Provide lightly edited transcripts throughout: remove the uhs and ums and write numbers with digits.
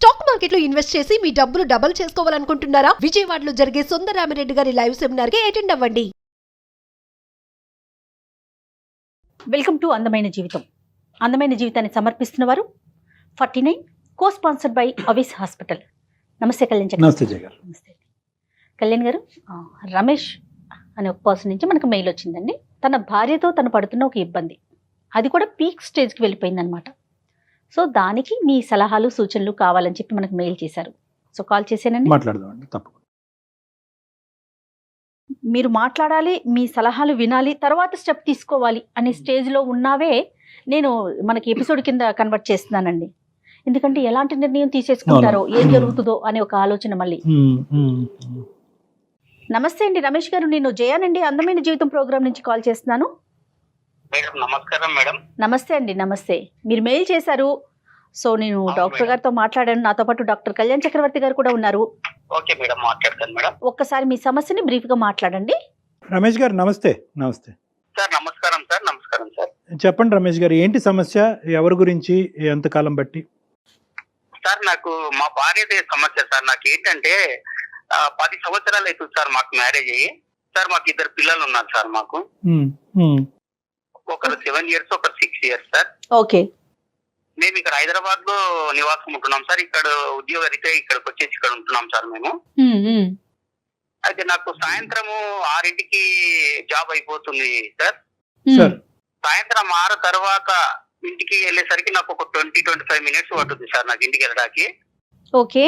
Stock మార్కెట్లో invest చేసి మీ డబ్బులు డబుల్ చేసుకోవాలనుకుంటున్నారా? విజయవాడలో జరిగే సుందరరామిరెడ్డి గారి లైవ్ సెమినార్ కి అటెండ్ అవ్వండి. వెల్కమ్ టు అందమైన జీవితం. అందమైన జీవితాన్ని సమర్పిస్తున్న వారు 49 కో స్పాన్సర్డ్ బై అవిస్ హాస్పిటల్. నమస్తే కళ్యాణ్ చక్రవర్తి. నమస్తే జయ గారు. నమస్తే కళ్యాణ్ గారు. రమేష్ అనే ఒక పర్సన్ నుంచి మనకు మెయిల్ వచ్చిందండి. తన భార్యతో తను పడుతున్న ఒక ఇబ్బంది, అది కూడా పీక్ స్టేజ్కి వెళ్ళిపోయింది అనమాట. సో దానికి మీ సలహాలు సూచనలు కావాలని చెప్పి మనకు మెయిల్ చేశారు. సో కాల్ చేశానండి, మాట్లాడదామండి. తప్పకుండా మీరు మాట్లాడాలి, మీ సలహాలు వినాలి, తర్వాత స్టెప్ తీసుకోవాలి అనే స్టేజ్లో ఉన్నావే నేను మనకి ఎపిసోడ్ కింద కన్వర్ట్ చేస్తున్నానండి. ఎందుకంటే ఎలాంటి నిర్ణయం తీసేసుకుంటారో, ఏం జరుగుతుందో అనే ఒక ఆలోచన మళ్ళీ. నమస్తే అండి రమేష్ గారు, నేను జయానండి, అందమైన జీవితం ప్రోగ్రామ్ నుంచి కాల్ చేస్తున్నాను. మేడం నమస్కారం మేడం. నమస్తే అండి, నమస్తే. మీరు మెయిల్ చేశారు, సో నేను డాక్టర్ గారితో మాట్లాడాను. నాతో పాటు డాక్టర్ కళ్యాణ్ చక్రవర్తి గారు కూడా ఉన్నారు. ఓకే మేడం, మాట్లాడతాను మేడం. ఒక్కసారి మీ సమస్యని బ్రీఫ్ గా మాట్లాడండి. రమేష్ గారు నమస్తే. నమస్తే సార్. నమస్కారం సార్. నమస్కారం సార్. చెప్పండి రమేష్ గారు, ఏంటి సమస్య? ఎవరి గురించి? ఎంతకాలం బట్టి? సార్ నాకు మా భార్యదే సమస్య సార్. నాకు ఏంటంటే 10 సంవత్సరాలు అవుతుంది సార్ మాకు మ్యారేజ్ అయ్యి. సార్ మాకు 2 పిల్లలు ఉన్నారు సార్. మాకు ఒకరు 7 years, ఒకరు 6 years సార్. ఓకే. మేము ఇక్కడ హైదరాబాద్ లో నివాసం ఉంటున్నాం సార్. ఇక్కడ ఉద్యోగ రీత్యా ఇక్కడికి వచ్చేసి ఇక్కడ ఉంటున్నాం సార్ మేము. అయితే నాకు సాయంత్రము 6ంటికి జాబ్ అయిపోతుంది సార్. సాయంత్రం 6 తర్వాత ఇంటికి వెళ్ళేసరికి నాకు ఒక 20-25 minutes పడుతుంది సార్ నాకు ఇంటికి వెళ్ళడానికి. ఓకే.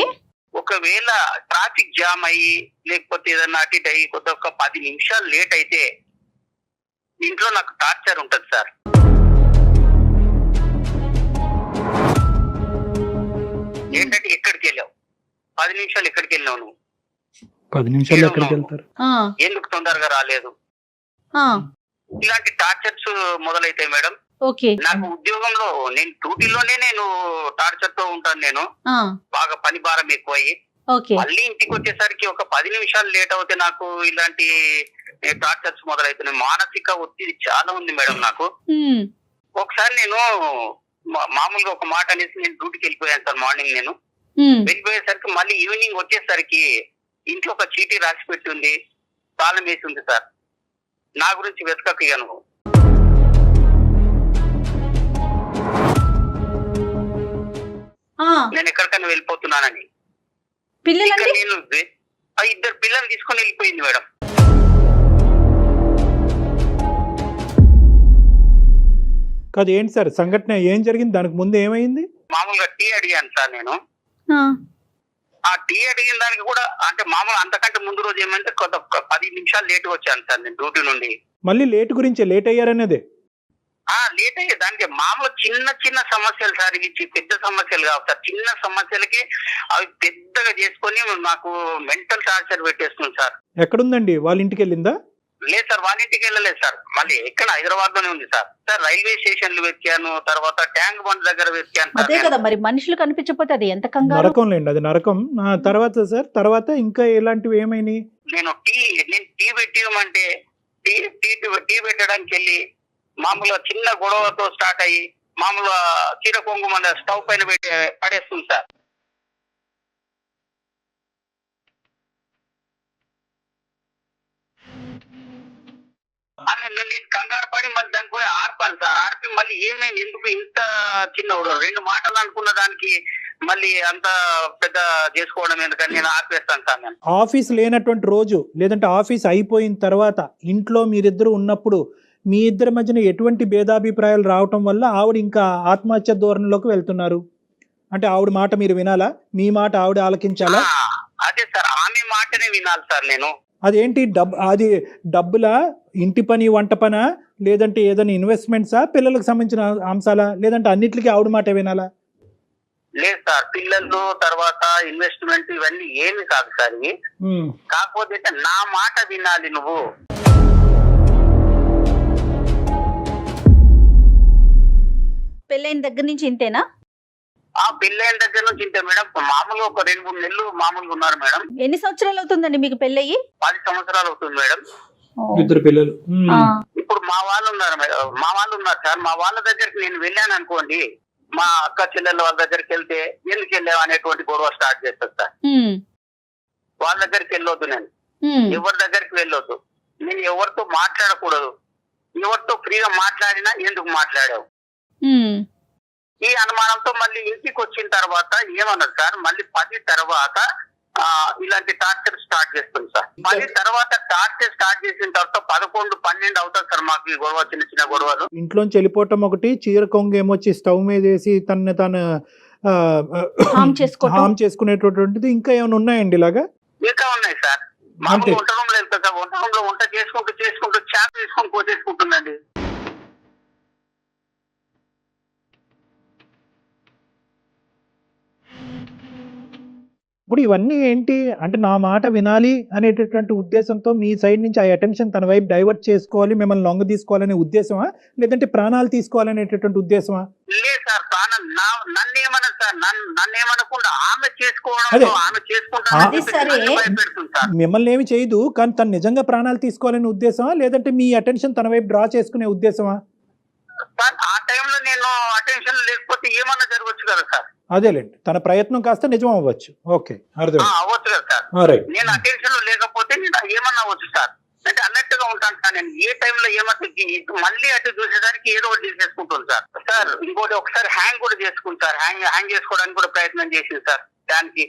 ఒకవేళ ట్రాఫిక్ జామ్ అయ్యి లేకపోతే ఏదన్నా అటు ఇటు అయ్యి కొద్ది ఒక 10 నిమిషాలు లేట్ అయితే ఇంట్లో నాకు టార్చర్ ఉంటది సార్. ఏంటంటే ఎక్కడికి వెళ్ళావు, 10 నిమిషాలు ఎక్కడికి వెళ్ళావు నువ్వు, 10 నిమిషాలు ఎక్కడికి వెళ్తారు, ఎందుకు తొందరగా రాలేదు, ఇలాంటి టార్చర్స్ మొదలైతాయి మేడం. ఓకే. నాకు ఉద్యోగంలో నేను డ్యూటీలోనే నేను టార్చర్ తో ఉంటాను. నేను బాగా పని భారం ఎక్కువయ్యి మళ్ళీ ఇంటికి వచ్చేసరికి ఒక 10 నిమిషాలు లేట్ అవుతే నాకు ఇలాంటి టార్చర్స్ మొదలవుతున్నాయి. మానసిక ఒత్తిడి చాలా ఉంది మేడం నాకు. ఒకసారి నేను మామూలుగా ఒక మాట అనేసి నేను డ్యూటీకి వెళ్ళిపోయాను సార్. మార్నింగ్ నేను వెళ్ళిపోయేసరికి మళ్ళీ ఈవినింగ్ వచ్చేసరికి ఇంట్లో ఒక చీటీ రాసి పెట్టి ఉంది, తాళం వేసి ఉంది సార్. నా గురించి వెతకయ్యాను. నేను ఎక్కడికైనా వెళ్ళిపోతున్నానని. నేను 2 పిల్లలు తీసుకొని వెళ్ళిపోయింది మేడం. కాదు, ఏంటి సార్ సంఘటన? ఏం జరిగింది? దానికి ముందు ఏమైంది? మామూలుగా టీ అడిగాను సార్ నేను. ఆ టీ అడిగిన దానికి కూడా అంటే మామూలు అంతకంటే ముందు రోజు ఏమంటే కొత్త 10 నిమిషాలు లేట్ వచ్చాను సార్ నేను డ్యూటీ నుండి. మళ్ళీ లేట్ గురించి లేట్ అయ్యారనేదే? లేట్ అయ్యే దానికి మామూలు చిన్న చిన్న సమస్యలు సార్. ఇవి పెద్ద సమస్యలు కావు సార్. చిన్న సమస్యలకి అవి పెద్దగా చేసుకొని నాకు మెంటల్ టార్చర్ పెట్టేస్తుంది సార్. ఎక్కడుందండి? వాళ్ళ ఇంటికి వెళ్ళిందా? లేదు సార్, వాళ్ళ ఇంటికి వెళ్ళలేదు సార్. మళ్ళీ ఎక్కడ హైదరాబాద్ లోనే ఉంది సార్. సార్ రైల్వే స్టేషన్లు వెతికాను, తర్వాత ట్యాంక్ బండ్ దగ్గర వెతికాను. అదే కదా మరి, మనుషులు కనిపించకపోతే అది ఎంత కంగారు. నరకం లేండి, అది నరకం. తర్వాత సార్, తర్వాత ఇంకా ఎలాంటివి ఏమైనాయి? నేను టీ పెట్టిమంటే టీ పెట్టడానికి వెళ్ళి మామూలుగా చిన్న గొడవతో స్టార్ట్ అయ్యి మామూలుగా చీర కొంగు మన స్టవ్ పైన పెట్టి పడేస్తుంది సార్. నేను కంగారు పడి మళ్ళీ దానికి పోయి ఆర్పాను సార్. ఆర్పి మళ్ళీ ఏమైంది, ఎందుకు ఇంత చిన్న 2 మాటలు అనుకున్న దానికి మళ్ళీ అంత పెద్ద చేసుకోవడం ఎందుకని నేను ఆర్పేస్తాను సార్. నేను ఆఫీస్ లేనటువంటి రోజు, లేదంటే ఆఫీస్ అయిపోయిన తర్వాత ఇంట్లో మీరిద్దరు ఉన్నప్పుడు మీ ఇద్దరి మధ్యన ఎటువంటి భేదాభిప్రాయాలు రావటం వల్ల ఆవిడ ఇంకా ఆత్మహత్య ధోరణిలోకి వెళ్తున్నారు? అంటే ఆవిడ మాట మీరు వినాలా, మీ మాట ఆవిడ ఆలకించాలా? అదే సార్, ఆమె మాటనే వినాలి సార్ నేను. అదేంటి అది డబ్బులా, ఇంటి పని, వంట పనా, లేదంటే ఏదైనా ఇన్వెస్ట్మెంట్సా, పిల్లలకు సంబంధించిన అంశాలా, లేదంటే అన్నిటికీ ఆవిడ మాట వినాలా? లేదు సార్, పిల్లలు తర్వాత ఇన్వెస్ట్మెంట్ ఇవన్నీ ఏమి కాదు సార్. ఇవి కాకపోతే నా మాట వినాలి నువ్వు. పెళ్ళైన దగ్గర నుంచి ఇంతేనా? పెళ్ళైన దగ్గర నుంచి ఇంతే మేడం. మామూలుగా ఒక 2-3 నెలలు మామూలుగా ఉన్నారు మేడం. ఎన్ని సంవత్సరాలు అవుతుందండి మీకు పెళ్ళయి? 10 సంవత్సరాలు అవుతుంది మేడం. 2 పిల్లలు. ఇప్పుడు మా వాళ్ళు ఉన్నారు సార్. మా వాళ్ళ దగ్గరికి నేను వెళ్ళాను అనుకోండి, మా అక్క చెల్లెళ్ళ వాళ్ళ దగ్గరికి వెళ్తే ఎందుకు వెళ్ళావు అనేటువంటి గొడవ స్టార్ట్ చేస్తారు సార్. వాళ్ళ దగ్గరికి వెళ్ళొద్దు, నేను ఎవరి దగ్గరికి వెళ్ళొద్దు, నేను ఎవరితో మాట్లాడకూడదు, ఎవరితో ఫ్రీగా మాట్లాడినా ఎందుకు మాట్లాడావు, ఈ అనుమానంతో మళ్ళీ ఇంటికి వచ్చిన తర్వాత ఏమన్నారు సార్, మళ్ళీ 10 తర్వాత ఇలాంటి టార్చర్ స్టార్ట్ చేస్తుంది సార్. 10 తర్వాత టార్చర్ స్టార్ట్ చేసిన తర్వాత 11, 12 అవుతుంది సార్ మాకు ఈ గొడవ, చిన్న చిన్న గొడవలు. ఇంట్లోంచి వెళ్ళిపోవటం ఒకటి, చీర కొంగ ఏమొచ్చి స్టవ్ మీద వేసి తను హామ్ చేసుకునేటటువంటిది ఇంకా ఏమైనా ఉన్నాయండి ఇలాగా? ఇంకా ఉన్నాయి సార్. మామూలు వంట రూమ్ లో వెళ్తా సార్, వంట రూమ్ లో వంట చేసుకుంటూ చాప్ తీసుకొని పోసేసుకుంటుందండి. ఇప్పుడు ఇవన్నీ ఏంటి అంటే నా మాట వినాలి అనేటటువంటి ఉద్దేశంతో మీ సైడ్ నుంచి ఆ అటెన్షన్ తన వైపు డైవర్ట్ చేసుకోవాలి, మిమ్మల్ని లొంగ తీసుకోవాలనే ఉద్దేశమా, లేదంటే ప్రాణాలు తీసుకోవాలనేటటువంటి ఉద్దేశమా? లేదు సార్, నన్ను ఏమన్నా సార్, నన్ను ఏమనకుండా ఆమె చేసుకోవడం, ఆమె చేసుకుంటాను. మిమ్మల్ని ఏమి చేయదు, కానీ తను నిజంగా ప్రాణాలు తీసుకోవాలనే ఉద్దేశమా, లేదంటే మీ అటెన్షన్ తన వైపు డ్రా చేసుకునే ఉద్దేశమా? సార్ ఆ టైంలో నేను అటెన్షన్ లేకపోతే ఏమన్నా జరగవచ్చు కదా సార్. అదేలేండి, తన ప్రయత్నం కాస్త నిజం అవ్వచ్చు. ఓకే, అర్థం అవ్వచ్చు కదా సార్. నేను అటెన్షన్ లో లేకపోతే నేను ఏమన్నా అవ్వచ్చు సార్. అంటే అన్నట్టుగా ఉంటాను సార్. నేను ఏ టైంలో ఏమవుతుంది మళ్ళీ అటు చూసేసరికి ఏదో ఒకటి చేసుకుంటాను సార్. సార్ ఇంకోటి ఒకసారి హ్యాంగ్ కూడా చేసుకుంటారు, హ్యాంగ్ చేసుకోవడానికి కూడా ప్రయత్నం చేసింది సార్. దానికి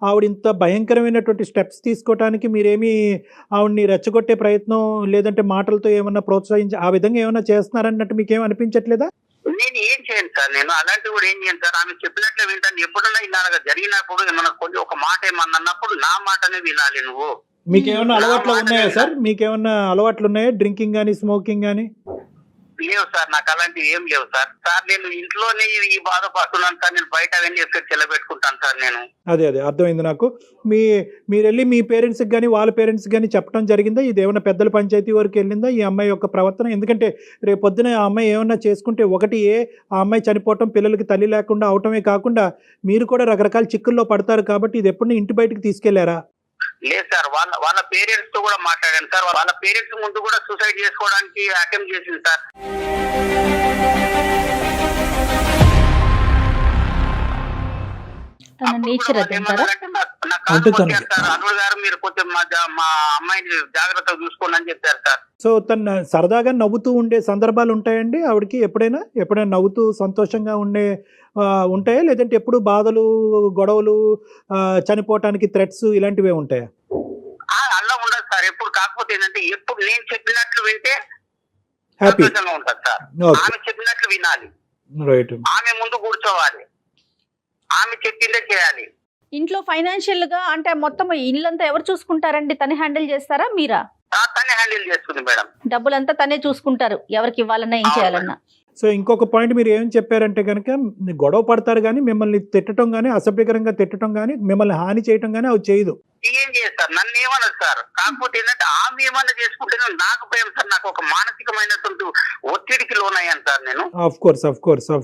ఆవిడ ఇంత భయంకరమైనటువంటి స్టెప్స్ తీసుకోవడానికి మీరేమి ఆవిడ్ని రెచ్చగొట్టే ప్రయత్నం లేదంటే మాటలతో ఏమన్నా ప్రోత్సహించి ఆ విధంగా ఏమన్నా చేస్తున్నారన్నట్టు మీకేం అనిపించట్లేదా? నేను ఏం చేయను సార్, నేను అలాంటివి కూడా ఏం చేయను సార్. ఆమె చెప్పినట్లే వింటాను. ఎప్పుడన్నా ఇలాగా జరిగినప్పుడు ఏమన్నా కొన్ని ఒక మాట ఏమన్నా అన్నప్పుడు నా మాటనే వినాలి నువ్వు. మీకేమన్నా అలవాట్లు ఉన్నాయా సార్? మీకేమన్నా అలవాట్లు ఉన్నాయా, డ్రింకింగ్ కానీ స్మోకింగ్ కానీ? లేవు సార్, నాకు అలాంటివి ఏం లేవు సార్. సార్ నేను ఇంట్లోనే ఈ బాధపడుతున్నాను సార్. నేను బయట అవన్నీ ఎఫెక్ట్ చెల్లబెట్టుకుంటాను సార్ నేను. అదే అర్థమైంది నాకు. మీరు వెళ్ళి మీ పేరెంట్స్కి కానీ వాళ్ళ పేరెంట్స్కి కానీ చెప్పడం జరిగిందా? ఇది ఏమైనా పెద్దల పంచాయతీ వరకు వెళ్ళిందా ఈ అమ్మాయి యొక్క ప్రవర్తన? ఎందుకంటే రేపు పొద్దున ఆ అమ్మాయి ఏమన్నా చేసుకుంటే ఒకటి ఆ అమ్మాయి చనిపోవటం, పిల్లలకి తల్లి లేకుండా అవటమే కాకుండా మీరు కూడా రకరకాల చిక్కుల్లో పడతారు కాబట్టి ఇది ఎప్పుడు ఇంటి బయటకు తీసుకెళ్లారా? లేదు సార్, వాళ్ళ పేరెంట్స్ తో కూడా మాట్లాడాను సార్. వాళ్ళ పేరెంట్స్ ముందు కూడా సూసైడ్ చేసుకోవడానికి అటెంప్ట్ చేసింది సార్. అల్లుడు గారు మీరు కొంచెం మా అమ్మాయిని జాగ్రత్తగా చూసుకోండి అని చెప్పారు సార్. సో తను సరదాగా నవ్వుతూ ఉండే సందర్భాలు ఉంటాయండి ఆవిడకి? ఎప్పుడైనా నవ్వుతూ సంతోషంగా ఉంటాయా, లేదంటే ఎప్పుడు బాధలు, గొడవలు, చనిపోవటానికి థ్రెట్స్ ఇలాంటివే ఉంటాయా? అలా ఉండదు సార్ ఎప్పుడు. కాకపోతే ఏంటంటే ఎప్పుడు నేను చెప్పినట్లు వింటే హ్యాపీ సంతోషంగా ఉంటుంది సార్. ఆమె చెప్పినట్లు వినాలి, రైట్. ఆమె ముందు కూర్చోవాలి, ఆమె చెప్పిందే చేయాలి. ఇంట్లో ఫైనాన్షియల్ గా అంటే మొత్తం ఇల్లంతా ఎవరు చూసుకుంటారండి? తనే హ్యాండిల్ చేస్తారా మీరా? తనే హ్యాండిల్ చేస్తుంది మేడం. డబ్బులంతా తనే చూసుకుంటారు, ఎవరికి ఇవ్వాలన్నా ఏం చేయాలన్నా. సో ఇంకొక పాయింట్ మీరు ఏం చెప్పారంటే కనుక గొడవ పడతారు కానీ మిమ్మల్ని తిట్టడం కానీ, అసభ్యకరంగా తిట్టడం కానీ, మిమ్మల్ని హాని చేయడం కానీ అవి చేయదు. ఏం చేస్తారు, నన్ను ఏమన్నది సార్. కాకపోతే ఏంటంటే ఆమె ఏమన్నా చేసుకుంటే నాకు భయం సార్. నాకు ఒక మానసికమైనటువంటి ఒత్తిడికి లోనయ్యాను సార్ నేను. ఆఫ్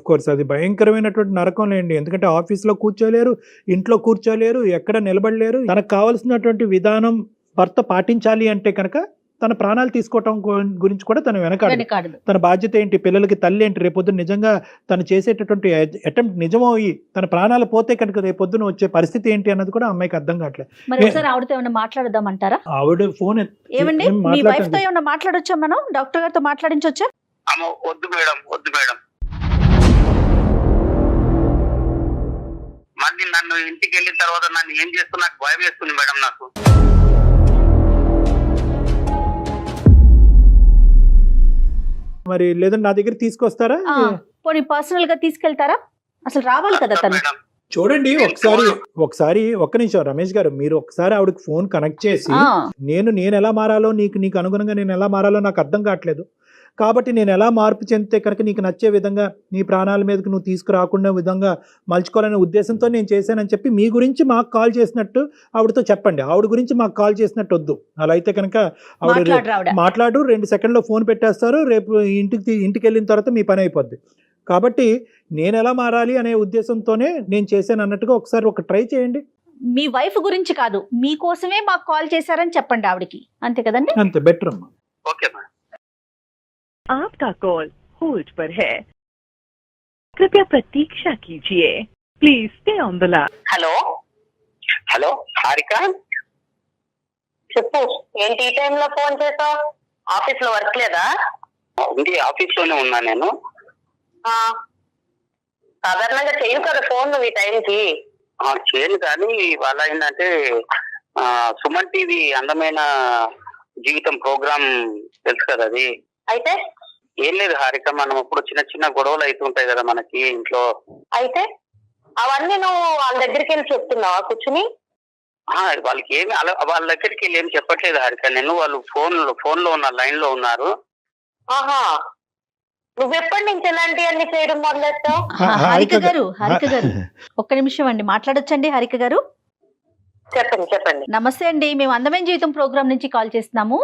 కోర్స్ అది భయంకరమైనటువంటి నరకం లేండి. ఎందుకంటే ఆఫీస్లో కూర్చోలేరు, ఇంట్లో కూర్చోలేరు, ఎక్కడ నిలబడలేరు. తనకు కావాల్సినటువంటి విధానం భర్త పాటించాలి అంటే కనుక తన ప్రాణాలు తీసుకోవటం గురించి కూడా తను వెనకాడదు. తన బాధ్యత ఏంటి, పిల్లలకి తల్లి ఏంటి, రేపొద్దున నిజంగా తను చేసేటటువంటి అటెంప్ట్ నిజమయ్యి తన ప్రాణాలు పోతే కనుక రేపొద్దున వచ్చే పరిస్థితి ఏంటి అన్నది కూడా అమ్మాయికి అర్థం కావట్లేదు. ఆవిడతో ఏమైనా మాట్లాడదామంటారా? ఆవిడ ఫోన్ ఏమండి మీ వైఫ్ తో ఏమైనా మాట్లాడొచ్చా? మనం డాక్టర్ గారితో మాట్లాడించొచ్చా? వద్దు మేడం. మళ్ళీ నన్ను ఇంటికి వెళ్ళిన తర్వాత నన్ను ఏం చేస్తున్నా నాకు భయం వేస్తుంది మేడం. నాకు మరి లేదంటే నా దగ్గర తీసుకొస్తారా? పోనీ పర్సనల్ గా తీసుకెళ్తారా? అసలు రావాలి కదా తను. చూడండి ఒకసారి ఒక్క నిమిషం రమేష్ గారు, మీరు ఒకసారి ఆవిడకి ఫోన్ కనెక్ట్ చేసి నేను ఎలా మారాలో, నీకు అనుగుణంగా నేను ఎలా మారాలో నాకు అర్థం కావట్లేదు, కాబట్టి నేను ఎలా మార్పు చెందితే కనుక నీకు నచ్చే విధంగా నీ ప్రాణాల మీదకి నువ్వు తీసుకురాకుండా విధంగా మలుచుకోవాలనే ఉద్దేశంతో నేను చేశానని చెప్పి మీ గురించి మాకు కాల్ చేసినట్టు ఆవిడతో చెప్పండి. ఆవిడ గురించి మాకు కాల్ చేసినట్టు వద్దు. అలా అయితే కనుక ఆవిడ మాట్లాడు 2 సెకండ్లో ఫోన్ పెట్టేస్తారు, రేపు ఇంటికి వెళ్ళిన తర్వాత మీ పని అయిపోద్ది. కాబట్టి నేను ఎలా మారాలి అనే ఉద్దేశంతోనే నేను చేశాను అన్నట్టుగా ఒకసారి ట్రై చేయండి. మీ వైఫ్ గురించి కాదు, మీకోసమే మాకు కాల్ చేశారని చెప్పండి ఆవిడకి, అంతే కదండి? అంతే బెటర్ అమ్మా. Okay madam. आपका कॉल होल्ड पर है, कृपया प्रतीक्षा कीजिए, please stay on the line. Hello hello Harika, చెప్పు, ఏంటి ఈ టైంలో ఫోన్ చేసావు? ఆఫీస్ లో వర్క్ లేదా? ఉంది, ఆఫీస్ లోనే ఉన్నా నేను. ఆ, సాధారణంగా చేయను కదా ఫోన్ నువ్వు ఈ టైంకి. చేయను కానీ ఇవాళ ఏంటంటే సుమన్ టీవీ అందమైన జీవితం ప్రోగ్రామ్ తెలుసు కదా అది. అయితే ఏం లేదు హారిక, మనం ఇప్పుడు చిన్న చిన్న గొడవలు అవుతుంటాయి కదా మనకి ఇంట్లో. అయితే అవన్నీ నువ్వు వాళ్ళ దగ్గరికి వెళ్ళి చెప్తున్నావా కూర్చుని? వాళ్ళకి ఏమి వాళ్ళ దగ్గరికి వెళ్ళి ఏం చెప్పట్లేదు హారిక నేను. వాళ్ళు ఫోన్ లో ఉన్న లైన్ లో ఉన్నారు. ఆహా, నువ్వెప్పటి నుంచి ఇలాంటి అన్ని చేయడం మొదలెట్టావు? హారిక గారు ఒక్క నిమిషం అండి, మాట్లాడొచ్చండి హారిక గారు? చెప్పండి చెప్పండి. నమస్తే అండి, మేము అందమైన జీవితం ప్రోగ్రామ్ నుంచి కాల్ చేస్తున్నాము.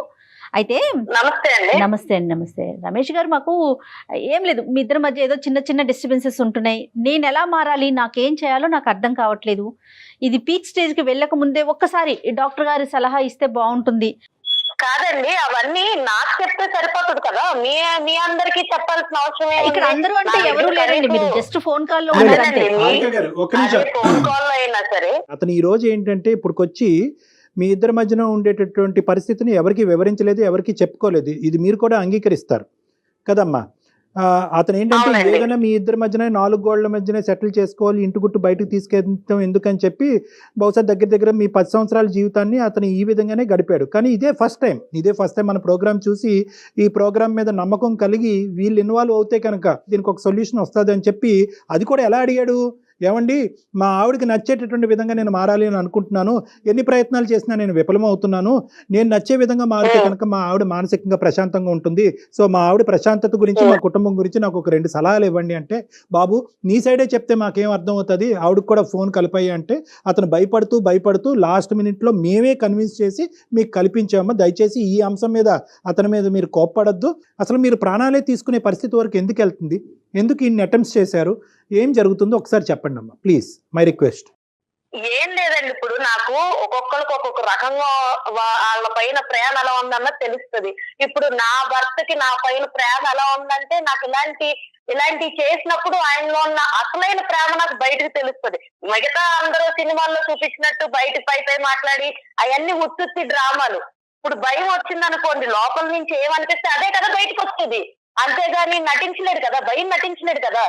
అయితే నమస్తే అండి. నమస్తే రమేష్ గారు, మాకు ఏం లేదు, మీ ఇద్దరి మధ్య ఏదో చిన్న చిన్న డిస్టర్బెన్సెస్ ఉంటున్నాయి. నేను ఎలా మారాలి, నాకేం చేయాలో నాకు అర్థం కావట్లేదు. ఇది పీక్ స్టేజ్కి వెళ్ళక ముందే ఒక్కసారి డాక్టర్ గారి సలహా ఇస్తే బాగుంటుంది. కాదండి, అవన్నీ నాకు చెప్తే సరిపోతుంది కదా, మీ అందరికి చెప్పాల్సిన అవసరం ఇక్కడ అందరూ అంటే ఎవరు లేరండి, మీరు జస్ట్ ఫోన్ కాల్ లో లేదు, ఉన్నారంటే. హారిక గారు, ఒక్క నిమిషం. ఫోన్ కాల్ అయినా సరే అతను ఈ రోజు ఏంటంటే ఇప్పుడుకొచ్చి మీ ఇద్దరి మధ్యన ఉండేటటువంటి పరిస్థితిని ఎవరికి వివరించలేదు, ఎవరికి చెప్పుకోలేదు. ఇది మీరు కూడా అంగీకరిస్తారు కదమ్మా? అతను ఏంటంటే అవునండి. ఏదైనా మీ ఇద్దరి మధ్యన 4 గోళ్ల మధ్యనే సెటిల్ చేసుకోవాలి, ఇంటి గుట్టు బయటకు తీసుకెళ్తాం ఎందుకని చెప్పి బహుశా దగ్గర మీ 10 సంవత్సరాల జీవితాన్ని అతను ఈ విధంగానే గడిపాడు. కానీ ఇదే ఫస్ట్ టైం మన ప్రోగ్రామ్ చూసి ఈ ప్రోగ్రామ్ మీద నమ్మకం కలిగి వీళ్ళు ఇన్వాల్వ్ అవుతే కనుక దీనికి ఒక సొల్యూషన్ వస్తుంది అని చెప్పి అది కూడా ఎలా అడిగాడు, ఏమండి మా ఆవిడకి నచ్చేటటువంటి విధంగా నేను మారాలి అని అనుకుంటున్నాను, ఎన్ని ప్రయత్నాలు చేసినా నేను విఫలమవుతున్నాను, నేను నచ్చే విధంగా మారితే కనుక మా ఆవిడ మానసికంగా ప్రశాంతంగా ఉంటుంది, సో మా ఆవిడ ప్రశాంతత గురించి మా కుటుంబం గురించి నాకు ఒక 2 సలహాలు ఇవ్వండి అంటే, బాబు నీ సైడే చెప్తే మాకేం అర్థం అవుతుంది, ఆవిడకి కూడా ఫోన్ కలిపాయి అంటే అతను భయపడుతూ లాస్ట్ మినిట్లో మేమే కన్విన్స్ చేసి మీకు కల్పించామా, దయచేసి ఈ అంశం మీద అతని మీద మీరు కోప్పడద్దు, అసలు మీరు ప్రాణాలే తీసుకునే పరిస్థితి వరకు ఎందుకు వెళ్తుంది, ఎందుకు ఇన్ని అటెంప్ట్స్ చేశారు, ఏం జరుగుతుందో ఒకసారి చెప్పండి అమ్మా ప్లీజ్, మై రిక్వెస్ట్. ఏం లేదండి, ఇప్పుడు నాకు ఒక్కొక్కరికి ఒక్కొక్క రకంగా వాళ్ళ పైన ప్రేమ ఎలా ఉందన్నది తెలుస్తుంది. ఇప్పుడు నా భర్తకి నా పైన ప్రేమ ఎలా ఉందంటే నాకు ఇలాంటి చేసినప్పుడు ఆయనలో ఉన్న అసలైన ప్రేమ నాకు బయటకు తెలుస్తుంది. మిగతా అందరూ సినిమాల్లో చూపించినట్టు బయటకు పై మాట్లాడి అవన్నీ ఉత్తుత్తి డ్రామాలు. ఇప్పుడు భయం వచ్చింది అనుకోండి, లోపల నుంచి ఏమనిపిస్తే అదే కదా బయటకు వస్తుంది, అంతేగాని నటించలేడు కదా, భయం నటించలేడు కదా.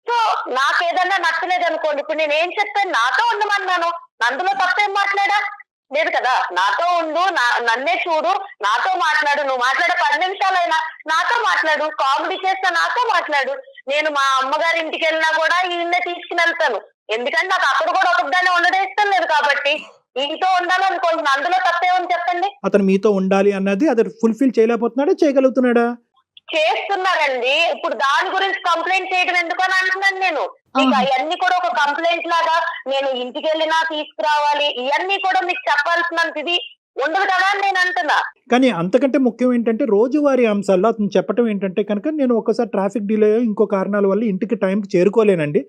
సో నాకు ఏదన్నా నచ్చలేదు అనుకోండి, ఇప్పుడు నేను ఏం చెప్పాను, నాతో ఉండమన్నాను, అందులో తప్పేం మాట్లాడా లేదు కదా. నాతో ఉండు, నన్నే చూడు, నాతో మాట్లాడు, నువ్వు మాట్లాడే 10 నిమిషాలైనా నాతో మాట్లాడు, కామెడీ చేస్తా నాతో మాట్లాడు. నేను మా అమ్మగారి ఇంటికి వెళ్ళినా కూడా ఈయన్నే తీసుకుని వెళ్తాను, ఎందుకంటే నాకు అక్కడ కూడా ఒకదాన్ని ఉండడం ఇష్టం లేదు కాబట్టి ఈతో ఉండాలనుకుంటున్నాను, అందులో తప్పేమని చెప్పండి. అతను మీతో ఉండాలి అన్నది అది ఫుల్ఫిల్ చేయలేకపోతున్నాడా, చేయగలుగుతున్నాడా? చేస్తున్నారండి. ఇప్పుడు దాని గురించి కంప్లైంట్ చేయడం ఎందుకు అని అంటున్నాను నేను. మీకు అవన్నీ కూడా ఒక కంప్లైంట్ లాగా నేను ఇంటికి వెళ్ళినా తీసుకురావాలి, ఇవన్నీ కూడా మీకు చెప్పాల్సినంత ఇది ఉండదు కదా అని నేను అంటున్నా. కానీ అంతకంటే ముఖ్యం ఏంటంటే రోజువారీ అంశాల్లో అతను చెప్పడం ఏంటంటే కనుక నేను ఒకసారి ట్రాఫిక్ డిలే ఇంకో కారణాల వల్ల ఇంటికి టైంకి చేరుకోలేనండి,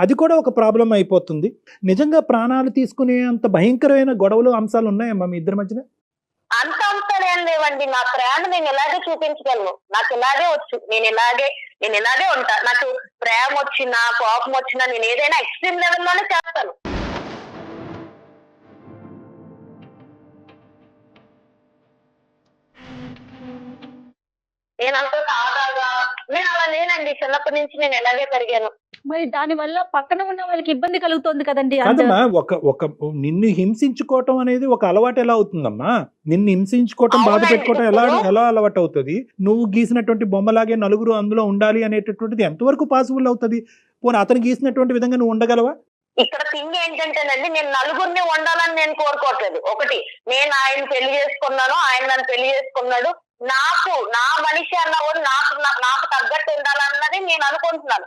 అది కూడా ఒక ప్రాబ్లం అయిపోతుంది. నిజంగా ప్రాణాలు తీసుకునే అంత భయంకరమైన గొడవలు అంశాలు ఉన్నాయమ్మా మీ ఇద్దరి మధ్యన? అంత అంశాలు ఏం లేవండి, నా ప్రేమ నేను ఇలాగే చూపించగలను, నాకు ఇలాగే వచ్చు, నేను ఇలాగే ఉంటా. నాకు ప్రేమ వచ్చినా కోపం వచ్చినా నేను ఏదైనా ఎక్స్ట్రీమ్ లెవెల్లోనే చేస్తాను. నేను అంత ఆదాగా నేను అలా లేనండి, చిన్నప్పటి నుంచి నేను ఎలాగే పెరిగాను. మరి దాని వల్ల పక్కన ఉన్న వాళ్ళకి ఇబ్బంది కలుగుతుంది కదండి. కాదమ్మా, ఒక నిన్ను హింసించుకోవటం అనేది ఒక అలవాటు ఎలా అవుతుందమ్మా? నిన్ను హింసించుకోవటం, బాధ పెట్టుకోవటం ఎలా అలవాటు అవుతుంది? నువ్వు గీసినటువంటి బొమ్మలాగే నలుగురు అందులో ఉండాలి అనేటటువంటిది ఎంతవరకు పాసిబుల్ అవుతుంది? పోనీ అతను గీసినటువంటి విధంగా నువ్వు ఉండగలవా? ఇక్కడ థింగ్ ఏంటంటేనండి, నేను నలుగురిని ఉండాలని నేను కోరుకోవట్లేదు. ఒకటి, నేను ఆయన పెళ్లి చేసుకున్నాను, ఆయన నన్ను పెళ్లి చేసుకున్నాడు, నా మనిషి అన్నవాడు నాకు తగ్గట్టు ఉండాలన్నది నేను అనుకుంటున్నాను.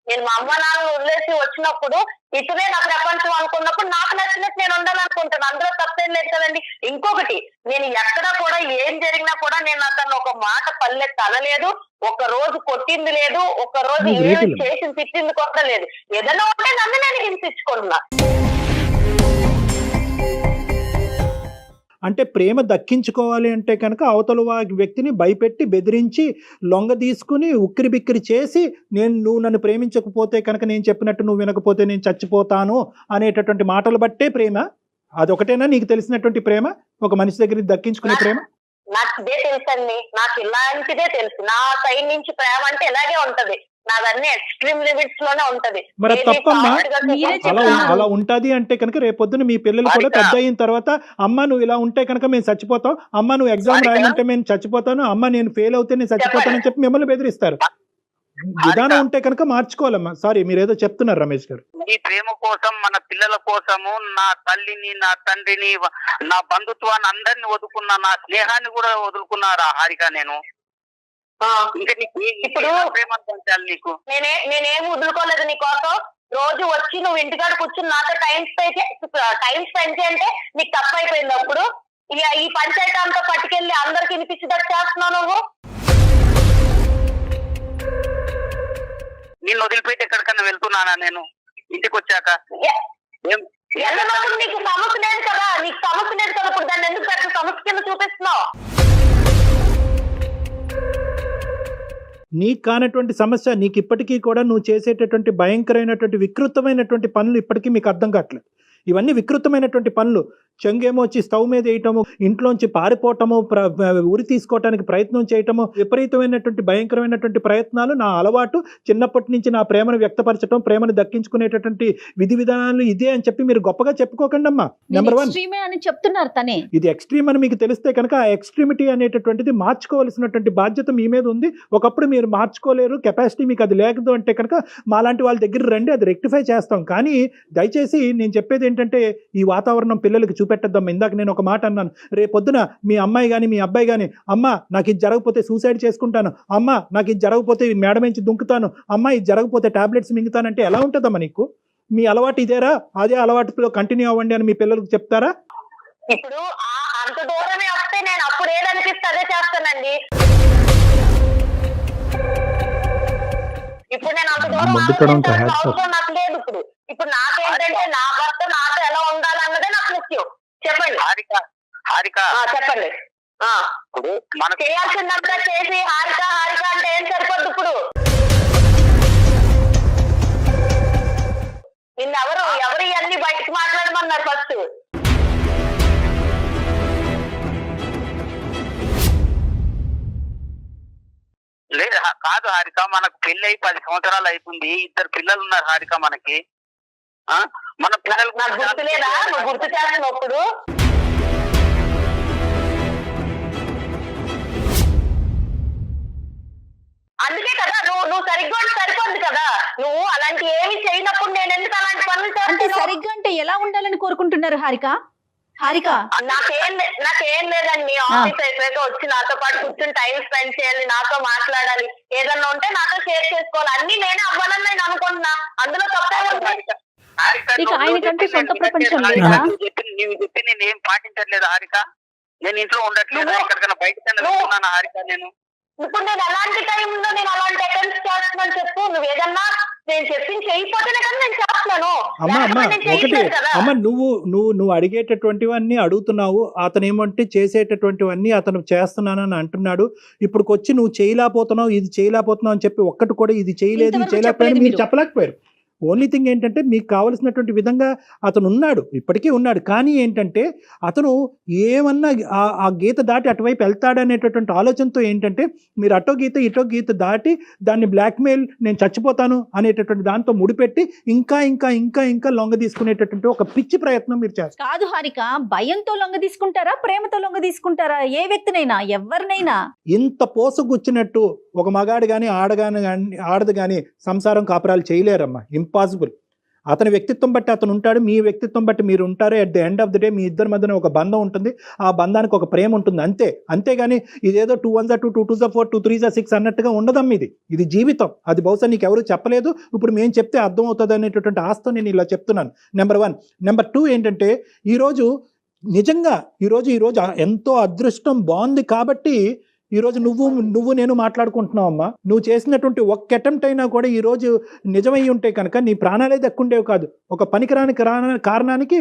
నేను మా అమ్మ నాన్న వదిలేసి వచ్చినప్పుడు ఇటునే నా ప్రపంచం అనుకున్నప్పుడు నాకు నచ్చినట్టు నేను ఉండాలనుకుంటాను. అందులో తప్పేం లేదు కదండి. ఇంకొకటి, నేను ఎక్కడ కూడా ఏం జరిగినా కూడా నేను అతను ఒక మాట పల్లెత్తి అనలేదు, ఒక రోజు కొట్టింది లేదు, ఒక రోజు ఏమి చేసి తిట్టింది కూడా లేదు. ఏదైనా ఉంటే నన్ను నేను హింసించుకుంటున్నా. అంటే ప్రేమ దక్కించుకోవాలి అంటే కనుక అవతల వ్యక్తిని భయపెట్టి బెదిరించి లొంగ తీసుకుని ఉక్కిరి బిక్కిరి చేసి నువ్వు నన్ను ప్రేమించకపోతే కనుక నేను చెప్పినట్టు నువ్వు వినకపోతే నేను చచ్చిపోతాను అనేటటువంటి మాటలు బట్టే ప్రేమ. అదొకటేనా నీకు తెలిసినటువంటి ప్రేమ, ఒక మనిషి దగ్గర దక్కించుకునే ప్రేమ? నాకు ఇదే తెలుసండి, నాకు ఇలాంటిదే తెలుసు. నా సైడ్ నుంచి ప్రేమ అంటే ఇలాగే ఉంటది, నాదన్నీ ఎక్స్ట్రీమ్ లిమిట్స్ లోనే ఉంటది. మరి తప్పమ్మా, అలా ఉంటది అంటే కనుక రేపొద్దున మీ పిల్లలు కూడా పెద్ద అయిన తర్వాత అమ్మ నువ్వు ఇలా ఉంటే కనుక మేము చచ్చిపోతాం, అమ్మ నువ్వు ఎగ్జామ్ రాయమంటే మేము చచ్చిపోతాను, అమ్మ నేను ఫెయిల్ అవుతే నేను చచ్చిపోతానని చెప్పి మిమ్మల్ని బెదిరిస్తారు. విధానం ఉంటే కనుక మార్చుకోవాలమ్మా. సారీ, మీరేదో చెప్తున్నారు రమేష్ గారు. ఈ ప్రేమ కోసం, మన పిల్లల కోసము నా తల్లిని, నా తండ్రిని, నా బంధుత్వాన్ని అందరిని వదులుకున్నా, నా స్నేహాన్ని కూడా వదులుకున్నారా హారిక? నేను ఇంకా ఇప్పుడు ప్రేమ పంచాలి నీకు. నేనేం వదులుకోలేదు నీ కోసం. రోజు వచ్చి నువ్వు ఇంటికాడ కూర్చుని నాతో టైం స్పెండ్ చేయంటే నీకు తప్పు అయిపోయింది. అప్పుడు ఈ పంచాయతీ అంతా పట్టుకెళ్ళి అందరికి వినిపించేటట్టు చేస్తున్నావు నువ్వు. నిన్ను వదిలిపెట్టి ఎక్కడికన్నా వెళ్తున్నానా నేను ఇంటికి వచ్చాక? వెళ్ళినప్పుడు నీకు సమస్య లేదు కదా, నీకు సమస్య లేదు కదా, ఇప్పుడు దాన్ని ఎందుకు పెద్ద సమస్య కింద చూపిస్తున్నావు? నీకు కానటువంటి సమస్య, నీకు ఇప్పటికీ కూడా నువ్వు చేసేటటువంటి భయంకరమైనటువంటి వికృతమైనటువంటి పనులు ఇప్పటికీ మీకు అర్థం కావట్లేదు. ఇవన్నీ వికృతమైనటువంటి పనులు. చెంగేమో వచ్చి స్టవ్ మీద వేయటము, ఇంట్లోంచి పారిపోవటము, ఉరి తీసుకోవటానికి ప్రయత్నం చేయటము, విపరీతమైనటువంటి భయంకరమైనటువంటి ప్రయత్నాలు. నా అలవాటు చిన్నప్పటి నుంచి నా ప్రేమను వ్యక్తపరచడం, ప్రేమను దక్కించుకునేటటువంటి విధి విధానాలు ఇదే అని చెప్పి మీరు గొప్పగా చెప్పుకోకండి అమ్మా. నెంబర్ 1 అని చెప్తున్నారు తనే. ఇది ఎక్స్ట్రీమ్ అని మీకు తెలిస్తే కనుక ఆ ఎక్స్ట్రీమిటీ అనేటటువంటిది మార్చుకోవాల్సినటువంటి బాధ్యత మీ మీద ఉంది. ఒకప్పుడు మీరు మార్చుకోలేరు, కెపాసిటీ మీకు అది లేదు అంటే కనుక మాలాంటి వాళ్ళ దగ్గర రండి, అది రెక్టిఫై చేస్తాం. కానీ దయచేసి నేను చెప్పేది ఏంటంటే ఈ వాతావరణం పిల్లలకి చూపెట్టద్దాం. ఇందాక నేను ఒక మాట అన్నాను, రేపొద్దున మీ అమ్మాయి కానీ మీ అబ్బాయి కానీ అమ్మ నాకు ఇది జరగకపోతే సూసైడ్ చేసుకుంటాను, అమ్మ నాకు ఇది జరగకపోతే మేడ నుంచి దుంకుతాను, అమ్మ ఇది జరగకపోతే టాబ్లెట్స్ మింగుతానంటే ఎలా ఉంటుందమ్మా నీకు? మీ అలవాటు ఇదేరా, అదే అలవాటులో కంటిన్యూ అవ్వండి అని మీ పిల్లలకు చెప్తారా? ఇప్పుడు అంత దూరమే వస్తే నేను అప్పుడు ఏదనిపిస్తే అదే చేస్తానండి. ఇప్పుడు నేను అంత దూరం అవసరం నాకు లేదు. ఇప్పుడు నాకేంటంటే నా భర్త నాతో ఎలా ఉండాలన్నదే నాకు ముఖ్యం. చెప్పండి హారిక, చెప్పండి. చేయాల్సిందంతా చేసి హారిక అంటే ఏం సరిపోద్దు? ఇప్పుడు నిన్నెవరు ఇవన్నీ బయటకు మాట్లాడమన్నారు ఫస్ట్? లేదు కాదు హారిక, మనకు పెళ్లి అయి 10 సంవత్సరాలు అవుతుంది, 2 పిల్లలు ఉన్నారు హారిక మనకి. మన పిల్లలకు నాకు గుర్తు లేదా? నువ్వు గుర్తు చేస్తున్నప్పుడు అందుకే కదా నువ్వు సరిగ్గా సరిపోద్ది కదా. నువ్వు అలాంటి ఏమి చేయనప్పుడు నేను ఎందుకు అలాంటి పనులు చేస్తాను? సరిగ్గా అంటే ఎలా ఉండాలని కోరుకుంటున్నారు హారిక? నాకేం లేదండి. ఆఫీస్ అయిపోయాక వచ్చి నాతో పాటు కూర్చొని టైం స్పెండ్ చేయాలి, నాతో మాట్లాడాలి, ఏదన్నా ఉంటే నాతో షేర్ చేసుకోవాలి, అన్ని నేనే అవ్వాలని నేను అనుకుంటున్నా. అందులో తప్పే ఉంది. నీవు చెప్పి నేను ఏం పాటించట్లేదు హారిక. నేను ఇంట్లో ఉండట్లేదు, ఎక్కడికైనా బయటకన్నా వెళ్తున్నాను హారిక. ఇప్పుడు నేను ఎలాంటి టైంలో నేను అలాంటి అటెంప్ట్స్ చేస్తున్నాను చెప్పు. నువ్వు ఏదన్నా నేను చెప్పింది చేయకపోతేనే కదా నేను చేస్తున్నాను. అమ్మ నువ్వు అడిగేటటువంటివన్నీ అడుగుతున్నావు, అతను ఏమంటే చేసేటటువంటివన్నీ అతను చేస్తున్నానని అంటున్నాడు. ఇప్పుడుకొచ్చి నువ్వు చేయలేకపోతున్నావు, ఇది చేయలేకపోతున్నావు అని చెప్పి ఒక్కటి కూడా ఇది చేయలేదు, ఇది చేయలేకపోయాడు మీరు చెప్పలేకపోయారు. ఓన్లీ థింగ్ ఏంటంటే మీకు కావలసినటువంటి విధంగా అతను ఉన్నాడు, ఇప్పటికీ ఉన్నాడు. కానీ ఏంటంటే అతను ఏమన్నా ఆ గీత దాటి అటువైపు వెళ్తాడనేటటువంటి ఆలోచనతో ఏంటంటే మీరు అటో గీత దాటి దాన్ని బ్లాక్మెయిల్, నేను చచ్చిపోతాను అనేటటువంటి దాంతో ముడిపెట్టి ఇంకా ఇంకా ఇంకా ఇంకా లొంగ తీసుకునేటటువంటి ఒక పిచ్చి ప్రయత్నం మీరు చేస్తారు. కాదు హారిక, భయంతో లొంగ తీసుకుంటారా, ప్రేమతో లొంగ తీసుకుంటారా? ఏ వ్యక్తినైనా ఎవరినైనా ఇంత పోసగుచ్చినట్టు ఒక మగాడు కానీ ఆడది కానీ సంసారం కాపురాలు చేయలేరమ్మా. ఇంపాసిబుల్. అతని వ్యక్తిత్వం బట్టి అతను ఉంటాడు, మీ వ్యక్తిత్వం బట్టి మీరు ఉంటారు. At the end of the day మీ ఇద్దరి మధ్యన ఒక బంధం ఉంటుంది, ఆ బంధానికి ఒక ప్రేమ ఉంటుంది, అంతేగాని ఇదేదో 2 1 2 2 2 4 2 3 6 అన్నట్టుగా ఉండదమ్మ. ఇది జీవితం. అది బహుశా నీకు ఎవరు చెప్పలేదు, ఇప్పుడు మేము చెప్తే అర్థం అవుతుంది అనేటటువంటి ఆస్తో నేను ఇలా చెప్తున్నాను. నెంబర్ 1. నెంబర్ 2 ఏంటంటే ఈరోజు నిజంగా ఈరోజు ఎంతో అదృష్టం బాగుంది కాబట్టి ఈరోజు నువ్వు నేను మాట్లాడుకుంటున్నావు అమ్మా. నువ్వు చేసినటువంటి ఒక్క అటెంప్ట్ అయినా కూడా ఈరోజు నిజమై ఉంటే కనుక నీ ప్రాణాలే దక్కుండేవి కాదు. ఒక పనికిరాని కారణానికి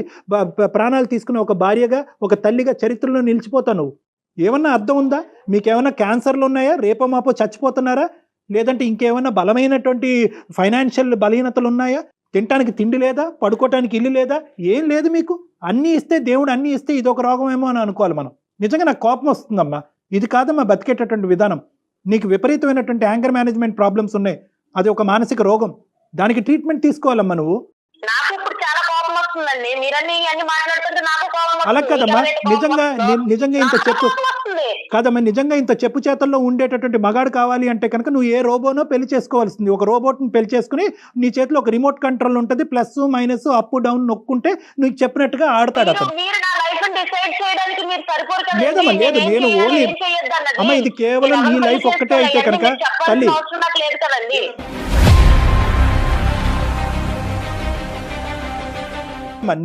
ప్రాణాలు తీసుకున్న ఒక భార్యగా, ఒక తల్లిగా చరిత్రలో నిలిచిపోతావు నువ్వు. ఏమన్నా అర్థం ఉందా? మీకేమన్నా క్యాన్సర్లు ఉన్నాయా? రేపో మాపో చచ్చిపోతున్నారా? లేదంటే ఇంకేమన్నా బలమైనటువంటి ఫైనాన్షియల్ బలహీనతలు ఉన్నాయా? తినటానికి తిండి లేదా? పడుకోవటానికి ఇల్లు లేదా? ఏం లేదు మీకు. అన్నీ ఇస్తే దేవుడు అన్నీ ఇస్తే ఇదొక రోగమేమో అని అనుకోవాలి మనం. నిజంగా నాకు కోపం వస్తుందమ్మా. ఇది కాదమ్మా బతికేటటువంటి విధానం. నీకు విపరీతమైనటువంటి యాంగర్ మేనేజ్మెంట్ ప్రాబ్లమ్స్ ఉన్నాయి, అది ఒక మానసిక రోగం. దానికి ట్రీట్మెంట్ తీసుకోవాలమ్మా నువ్వు. నాకు ఇప్పుడు చాలా కోపం వస్తుందండి, మీరన్నీ అన్ని మాట్లాడుతుంటే నాకు కోపం అలా కదమ్మా, నిజంగా ఇంత చెప్పు కాదమ్మా, నిజంగా ఇంత చెప్పు చేతల్లో ఉండేటటువంటి మగాడు కావాలి అంటే కనుక నువ్వు ఏ రోబోనో పెళ్లి చేసుకోవాల్సింది. ఒక రోబోట్ని పెళ్లి చేసుకుని నీ చేతిలో ఒక రిమోట్ కంట్రోల్ ఉంటుంది, ప్లస్ మైనస్ అప్ డౌన్ నొక్కుంటే నువ్వు చెప్పినట్టుగా ఆడతాడు అతను. లేదమ్మా, లేదు, నేను ఓన్లీ అమ్మ ఇది కేవలం నీ లైఫ్ ఒక్కటే అయితే కనుక తల్లి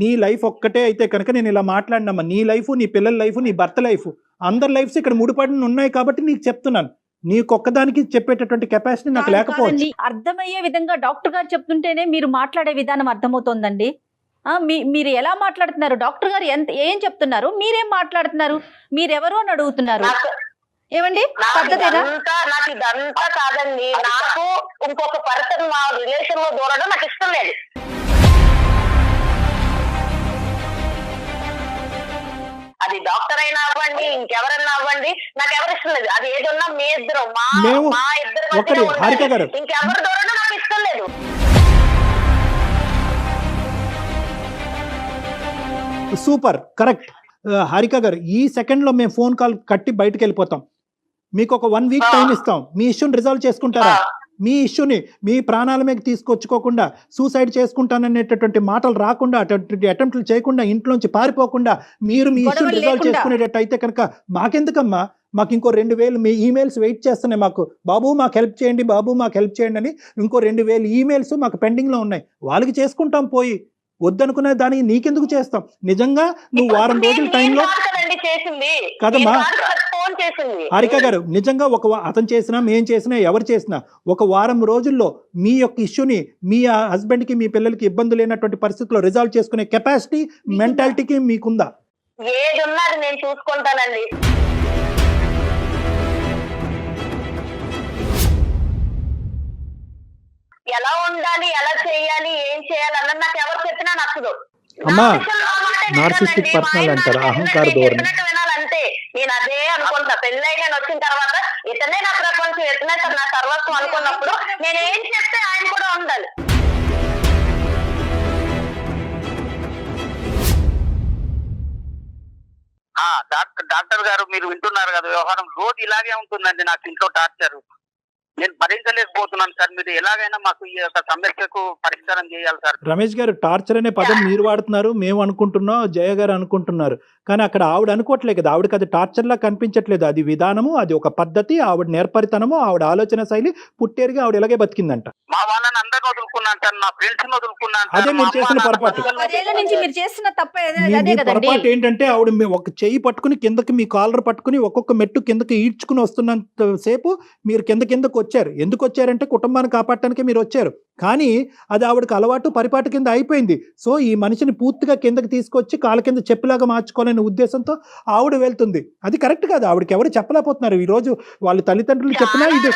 నీ లైఫ్ ఒక్కటే అయితే కనుక నేను ఇలా మాట్లాడినమ్మా. నీ లైఫ్, నీ పిల్లల లైఫ్, నీ భర్త లైఫ్, అందరి లైఫ్స్ ఇక్కడ ముడిపడి ఉన్నాయి కాబట్టి నీకు చెప్తున్నాను. నీకొక్కదానికి చెప్పేటటువంటి కెపాసిటీ నాకు లేకపోవచ్చు. అర్థమయ్యే విధంగా డాక్టర్ గారు చెప్తుంటేనే మీరు మాట్లాడే విధానం అర్థమవుతోందండి. మీరు ఎలా మాట్లాడుతున్నారు? డాక్టర్ గారు ఏం చెప్తున్నారు, మీరేం మాట్లాడుతున్నారు? మీరెవరు అని అడుగుతున్నారు. ఏమండి పద్ధతేనా? నాకు ఇదంతా కాదండి, నాకు ఇంకొక పర్సన్ మా రిలేషన్ లో దూరడం నాకు ఇష్టం లేదు. అది డాక్టర్ అయినా అవ్వండి, ఇంకెవరన్నా అవ్వండి, నాకు ఎవరు ఇష్టం లేదు. అది ఏదన్నా మీ ఇద్దరు మా ఇద్దరు ఇంకెవరు దూరడం నాకు ఇష్టం లేదు. సూపర్, కరెక్ట్ హారిక గారు. ఈ సెకండ్ లో మేము ఫోన్ కాల్ కట్టి బయటకు వెళ్ళిపోతాం. మీకు ఒక 1 వీక్ టైం ఇస్తాం. మీ ఇష్యూని రిజాల్వ్ చేసుకుంటారా? మీ ఇష్యూని మీ ప్రాణాల మీద తీసుకొచ్చుకోకుండా, సూసైడ్ చేసుకుంటాననేటటువంటి మాటలు రాకుండా, అటువంటి అటెంప్ట్లు చేయకుండా, ఇంట్లోంచి పారిపోకుండా మీరు మీ ఇష్యూని రిజాల్వ్ చేసుకునేటట్టు అయితే కనుక మాకెందుకమ్మా? మాకు ఇంకో 2000 మీ ఈమెయిల్స్ వెయిట్ చేస్తున్నాయి. మాకు బాబు మాకు హెల్ప్ చేయండి, బాబు మాకు హెల్ప్ చేయండి అని ఇంకో 2000 ఈమెయిల్స్ మాకు పెండింగ్లో ఉన్నాయి. వాళ్ళకి చేసుకుంటాం పోయి. వద్దనుకునే దానికి నీకెందుకు చేస్తాం? నిజంగా నువ్వు వారం రోజుల టైంలో కదమ్మా హారిక గారు, నిజంగా అతను చేసినా మేం చేసినా ఎవరు చేసినా ఒక వారం రోజుల్లో మీ యొక్క ఇష్యూని మీ హస్బెండ్కి మీ పిల్లలకి ఇబ్బంది లేనటువంటి పరిస్థితుల్లో రిజాల్వ్ చేసుకునే కెపాసిటీ, మెంటాలిటీకి మీకుందా? ఏది ఉన్నది నేను చూసుకుంటానండి. ఎలా ఉండాలి, ఎలా చేయాలి, ఏం చేయాలి అన్నది నాకు ఎవరు చెప్పినా నచ్చదు. అమ్మా నార్సిస్టిక్ పర్సనల్ అంటారు, అహంకార ధోరణి. వినాలంటే నేను అదే అనుకుంటా. పెళ్ళై నేను వచ్చిన తర్వాత ఇతనే నా ప్రపంచం, ఇతనే నా సర్వస్వం అనుకున్నప్పుడు నేను ఏం చెప్తే ఆయన కూడా ఉండాలి. డాక్టర్ గారు మీరు వింటున్నారు కదా, వ్యవహారం రోజు ఇలాగే ఉంటుందండి. నాకు ఇంట్లో టార్చర్ నేను భరించలేకపోతున్నాను సార్. మీరు ఎలాగైనా మాకు ఈ యొక్క సమస్యకు పరిష్కారం చేయాలి సార్. రమేష్ గారు, టార్చర్ అనే పదం మీరు వాడుతున్నారు, మేము అనుకుంటున్నాం, జయ గారు అనుకుంటున్నారు. కానీ అక్కడ ఆవిడ అనుకోవట్లేదు కదా. ఆవిడకి అది టార్చర్లా కనిపించట్లేదు. అది విధానము, అది ఒక పద్ధతి, ఆవిడ నేర్పరితనము, ఆవిడ ఆలోచన శైలి. పుట్టేరుగా ఆవిడ ఇలాగే బతికిందంట. మా వాళ్ళని అందరిని వదులుకున్నాను సార్, నా ఫ్రెండ్స్ వదులుకున్నాను. అదే మీరు చేసిన పొరపాటు. పొరపాటు ఏంటంటే ఆవిడ ఒక చెయ్యి పట్టుకుని కిందకి, మీ కాలర్ పట్టుకుని ఒక్కొక్క మెట్టు కిందకి ఈడ్చుకుని వస్తున్నంత సేపు మీరు కిందకు వచ్చారు. ఎందుకు వచ్చారంటే కుటుంబాన్ని కాపాడటానికి మీరు వచ్చారు. కానీ అది ఆవిడకి అలవాటు, పరిపాటు కింద అయిపోయింది. సో ఈ మనిషిని పూర్తిగా కిందకి తీసుకొచ్చి కాళ్ళ కింద చెప్పులాగా మార్చుకోవాలనే ఉద్దేశంతో ఆవిడ వెళ్తుంది. అది కరెక్ట్ కాదు. ఆవిడకి ఎవరు చెప్పలేకపోతున్నారు. ఈ రోజు వాళ్ళ తల్లిదండ్రులు చెప్పినా ఇది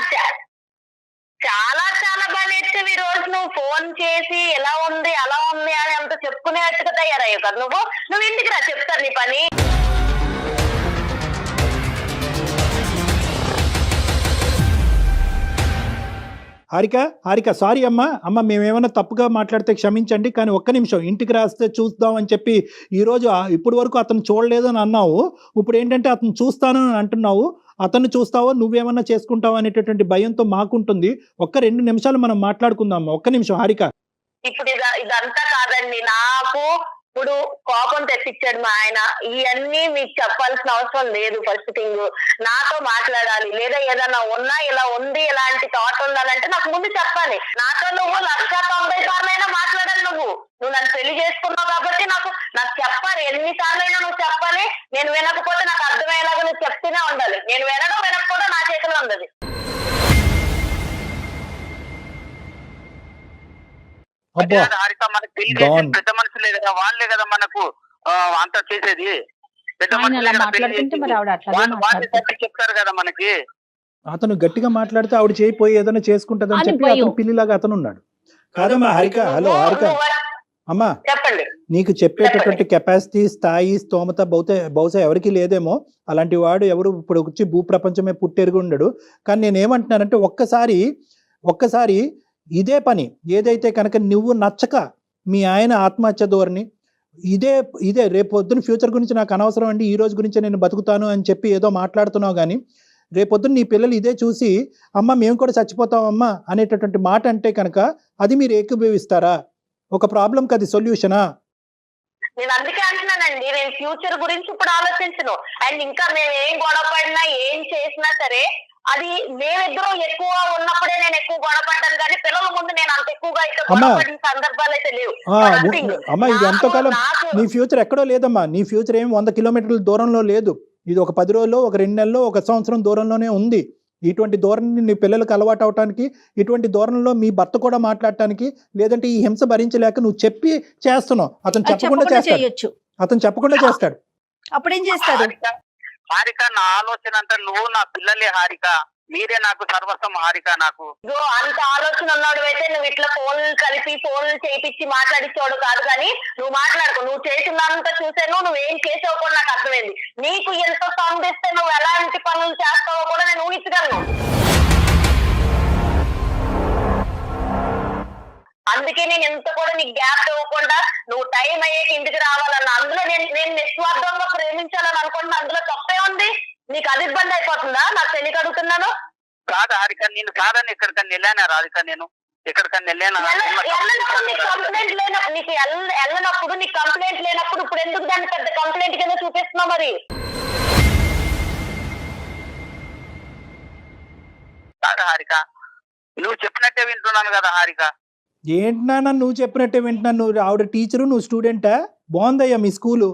చాలా బాగా నేర్చుకుని ఈ రోజు నువ్వు ఫోన్ చేసి ఎలా ఉంది అలా ఉంది అని అంత చెప్పుకునేట్టుగా తయారయ్యావు కదా. నువ్వు ఇంటికి రా, చెప్తాను నీ పని. హారిక సారీ అమ్మ మేమేమైనా తప్పుగా మాట్లాడితే క్షమించండి. కానీ ఒక్క నిమిషం ఇంటికి రాస్తే చూద్దాం అని చెప్పి ఈరోజు ఇప్పటి వరకు అతను చూడలేదు అని అన్నావు. ఇప్పుడు ఏంటంటే అతను చూస్తాను అని అంటున్నావు. అతను చూస్తావో నువ్వేమన్నా చేసుకుంటావు అనేటటువంటి భయంతో మాకుంటుంది. ఒక్క 2 నిమిషాలు మనం మాట్లాడుకుందాం. ఒక్క నిమిషం హారిక. ఇప్పుడు ఇదంతా కాదండి. నాకు ఇప్పుడు కోపం తెప్పించాడు మా ఆయన. ఇవన్నీ మీకు చెప్పాల్సిన అవసరం లేదు. ఫస్ట్ థింగ్ నాతో మాట్లాడాలి, లేదా ఏదైనా ఉన్నా ఇలా ఉంది ఇలాంటి థాట్ ఉండాలంటే నాకు ముందు చెప్పాలి. నాతో నువ్వు 190 సార్లైనా మాట్లాడాలి. నువ్వు నన్ను పెళ్లి చేసుకున్నావు కాబట్టి నాకు చెప్పాలి. ఎన్నిసార్లైనా నువ్వు చెప్పాలి. నేను వినకపోతే నాకు అర్థమయ్యేలాగా నువ్వు చెప్తూనే ఉండాలి. నేను వినకపోతే నా చేతిలో ఉండదు. హారిక మనకు పెళ్లి చేసే పెద్ద మనుషులే కదా, వాళ్ళే కదా మనకు అంతా చేసేది. పెద్ద మనుషులు చెప్తారు కదా మనకి. అతను గట్టిగా మాట్లాడితే ఆవిడ చేయిపోయి ఏదైనా చేసుకుంటదని చెప్పి అతను పిల్లిలాగా అతను ఉన్నాడు. కాదమ్మా హారిక, హలో హారిక అమ్మా, చెప్పండి. నీకు చెప్పేటటువంటి కెపాసిటీ, స్థాయి, స్తోమత బహుశా ఎవరికి లేదేమో. అలాంటి వాడు ఎవరు ఇప్పుడు వచ్చి భూప్రపంచమే పుట్టెరుగు ఉండడు. కానీ నేనేమంటున్నానంటే ఒక్కసారి ఇదే పని ఏదైతే కనుక నువ్వు నచ్చక మీ ఆయన ఆత్మహత్య ధోరణి ఇదే రేపు పొద్దున్న ఫ్యూచర్ గురించి నాకు అనవసరం అండి, ఈ రోజు గురించి నేను బతుకుతాను అని చెప్పి ఏదో మాట్లాడుతున్నావు. కానీ రేపొద్దున నీ పిల్లలు ఇదే చూసి అమ్మ మేము కూడా చచ్చిపోతామమ్మా అనేటటువంటి మాట అంటే కనుక అది మీరు ఏకీభవిస్తారా? ఒక ప్రాబ్లంకి అది సొల్యూషనా? నేను అందుకే అంటున్నానండి, నేను ఫ్యూచర్ గురించి ఇప్పుడు ఆలోచించను. అండ్ ఇంకా మేము ఏం గొడవ పడినా ఏం చేసినా సరే అది మేమిద్దరం ఎక్కువ ఉన్నప్పుడే నేను ఎక్కువ గొడవపడ్డాను. కానీ పిల్లల ముందు నేను అంత ఎక్కువగా గొడవపడిన సందర్భాలు అయితే లేవు. అమ్మా ఇది ఎంతకాలం నీ ఫ్యూచర్ ఎక్కడో లేదమ్మా. నీ ఫ్యూచర్ ఏమి 100 కిలోమీటర్ల దూరంలో లేదు. ఇది ఒక 10 రోజుల్లో, ఒక 2 నెలల్లో, 1 సంవత్సరం దూరంలోనే ఉంది. ఇటువంటి ధోరణి నీ పిల్లలకు అలవాటు అవటానికి, ఇటువంటి ధోరణిలో మీ భర్త కూడా మాట్లాడటానికి, లేదంటే ఈ హింస భరించలేక నువ్వు చెప్పి చేస్తున్నావు. అతను చెప్పకుండా చేస్తాడు. అప్పుడేం చేస్తాడు? హారిక నా ఆలోచన అంతా నువ్వు నా పిల్లలే హారిక, మీరే నాకు సర్వస్వం హారిక. నాకు అంత ఆలోచన ఉన్నాడు అయితే నువ్వు ఇట్లా ఫోన్లు కలిపి ఫోన్లు చేయించి మాట్లాడించాడు కాదు. కానీ నువ్వు మాట్లాడుకో. నువ్వు చేసినంత చూసాను, నువ్వేం చేసావు కూడా నాకు అర్థమైంది. నీకు ఎంత సౌండ్ ఇస్తే నువ్వు ఎలాంటి పనులు చేస్తావో కూడా నేను ఊహించగలను. అందుకే నేను ఎంత కూడా నీకు గ్యాప్ ఇవ్వకుండా నువ్వు టైం అయ్యేకి ఇంటికి రావాలన్న అందులో నేను నిస్వార్థంగా ప్రేమించాలని అనుకుంటున్నా. అందులో తప్పే ఉంది. నీకు అది ఇబ్బంది అయిపోతుందా? నాకు తెలియక అడుగుతున్నాను. కాదు హారిక, నేను కాదని ఎక్కడికన్నా వెళ్ళానా రాధిక? నేను ఎక్కడికన్నా వెళ్ళానా? కంప్లైంట్ లేనప్పుడు నీకు వెళ్ళనప్పుడు నీకు కంప్లైంట్ లేనప్పుడు ఇప్పుడు ఎందుకు దాన్ని పెద్ద కంప్లైంట్ కింద చూపిస్తున్నావు? మరి కాదు హారిక, నువ్వు చెప్పినట్టే వింటున్నాను కదా హారిక. ఏంటన్నా నువ్వు చెప్పినట్టే వింటున్నాను? నువ్వు ఆవిడ టీచరు, నువ్వు స్టూడెంటా? బాగుందయ్యా మీ స్కూలు.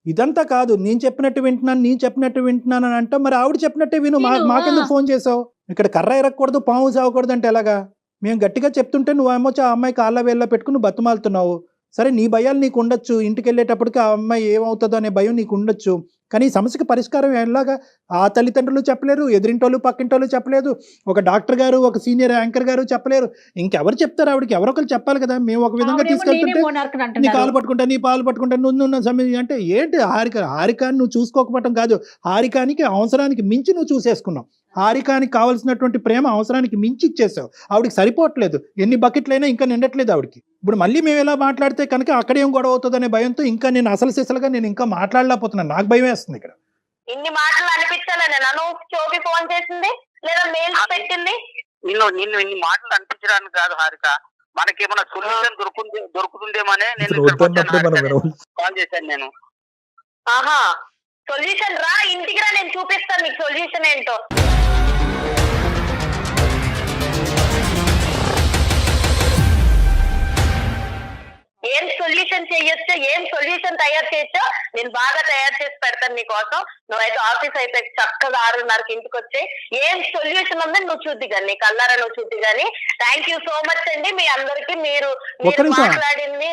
ఇదంతా కాదు, నేను చెప్పినట్టు వింటున్నాను అని అంటా. మరి ఆవిడ చెప్పినట్టే విను. మాకెందుకు ఫోన్ చేసావు? ఇక్కడ కర్ర ఎరగకూడదు, పాము సాగకూడదు అంటే ఎలాగా? మేము గట్టిగా చెప్తుంటే నువ్వేమో ఆ అమ్మాయి కాళ్ళ వేళ్ళ పెట్టుకుని నువ్వు బతుమాలుతున్నావు. సరే నీ భయాలు నీకు ఉండొచ్చు, ఇంటికి వెళ్ళేటప్పటికి ఆ అమ్మాయి ఏమవుతుందో అనే భయం నీకు ఉండొచ్చు. కానీ ఈ సమస్యకి పరిష్కారం ఎలాగా? ఆ తల్లిదండ్రులు చెప్పలేరు, ఎదిరింటోళ్ళు పక్కింటోళ్ళు చెప్పలేదు, ఒక డాక్టర్ గారు, ఒక సీనియర్ యాంకర్ గారు చెప్పలేరు. ఇంకెవరు చెప్తారు? ఆవిడకి ఎవరో ఒకరు చెప్పాలి కదా. మేము ఒక విధంగా తీసుకెళ్తుంటే నీ కాలు పట్టుకుంటా, నీ పాలు పట్టుకుంటా, నువ్వు సమయం అంటే ఏంటి? హారికాని నువ్వు చూసుకోకపోవటం కాదు, హారికానికి అవసరానికి మించి నువ్వు చూసేసుకున్నావు. హారికానికి కావాల్సినటువంటి ప్రేమ అవసరానికి మించి ఇచ్చేసావు. ఆవిడకి సరిపోవట్లేదు. ఎన్ని బకెట్లైనా ఇంకా నిండట్లేదు ఆవిడకి. ఇప్పుడు మళ్ళీ మేము ఎలా మాట్లాడితే కనుక అక్కడేం గొడవ అవుతుందనే భయంతో ఇంకా నేను అసలు సిసలుగా నేను ఇంకా మాట్లాడలేకపోతున్నాను. నాకు భయం వేస్తుంది ఇక్కడ. ఇన్ని మాటలు అనిపించాలని నన్ను చోపి ఫోన్ చేసింది లేదా మెయిల్ పెట్టింది. నిన్ను ఇన్ని మాటలు అనిపించడానికి కాదు హారిక, మనకేమైనా సొల్యూషన్ దొరుకుతుందేమనే నేను కాల్ చేశాను. నేను సొల్యూషన్ రా, ఇంటికి రా, నేను చూపిస్తాను నీకు సొల్యూషన్ ఏంటో. ఏం సొల్యూషన్ చేయొచ్చో, ఏం సొల్యూషన్ తయారు చేయొచ్చో నేను బాగా తయారు చేసి పెడతాను నీకోసం. నువ్వైతే ఆఫీస్ అయితే చక్కగా 6:30కి ఇంటికి వచ్చి ఏం సొల్యూషన్ ఉందని నువ్వు చూద్ది కానీ, నీ కల్లారా నువ్వు చూద్ది కానీ. థ్యాంక్ యూ సో మచ్ అండి మీ అందరికి. మీరు మాట్లాడింది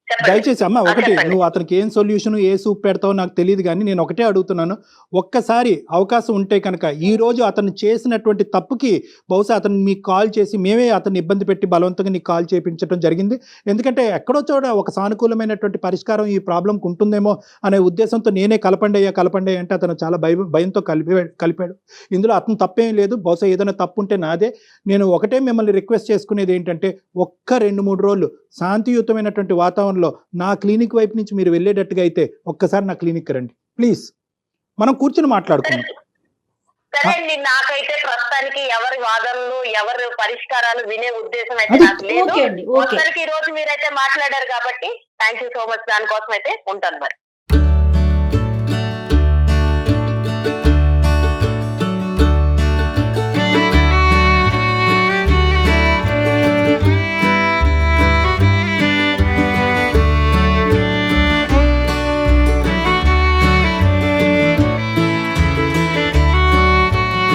నాకు దయచేసి అమ్మ ఒకటి, నువ్వు అతనికి ఏం సొల్యూషన్ ఏ సూప్ పెడతావో నాకు తెలియదు, కానీ నేను ఒకటే అడుగుతున్నాను. ఒక్కసారి అవకాశం ఉంటే కనుక ఈ రోజు అతను చేసినటువంటి తప్పుకి బహుశా అతను మీకు కాల్ చేసి మేమే అతన్ని ఇబ్బంది పెట్టి బలవంతంగా నీకు కాల్ చేయించడం జరిగింది. ఎందుకంటే ఎక్కడో చోట ఒక సానుకూలమైనటువంటి పరిష్కారం ఈ ప్రాబ్లంకి ఉంటుందేమో అనే ఉద్దేశంతో నేనే కలపండి అంటే అతను చాలా భయంతో కలిపాడు. ఇందులో అతను తప్పేం లేదు. బహుశా ఏదైనా తప్పు ఉంటే నాదే. నేను ఒకటే మిమ్మల్ని రిక్వెస్ట్ చేసుకునేది ఏంటంటే, ఒక్క 2-3 రోజులు శాంతియుతమైనటువంటి వాతావరణం నా క్లినిక్ వైపు నుంచి మీరు వెళ్ళేటట్టుగా అయితే ఒక్కసారి నా క్లినిక్ రండి ప్లీజ్. మనం కూర్చొని మాట్లాడుకుందాం. సరే అండి, నాకైతే ప్రస్తుతానికి ఎవరి వాదనలు ఎవరి పరిష్కారాలు వినే ఉద్దేశం అయితే అది నాకు లేదు. ఓకే అండి, ఓకే. మొత్తానికి ఈ రోజు మీరైతే మాట్లాడారు కాబట్టి థ్యాంక్ యూ సో మచ్. దానికోసం అయితే ఉంటాను మరి.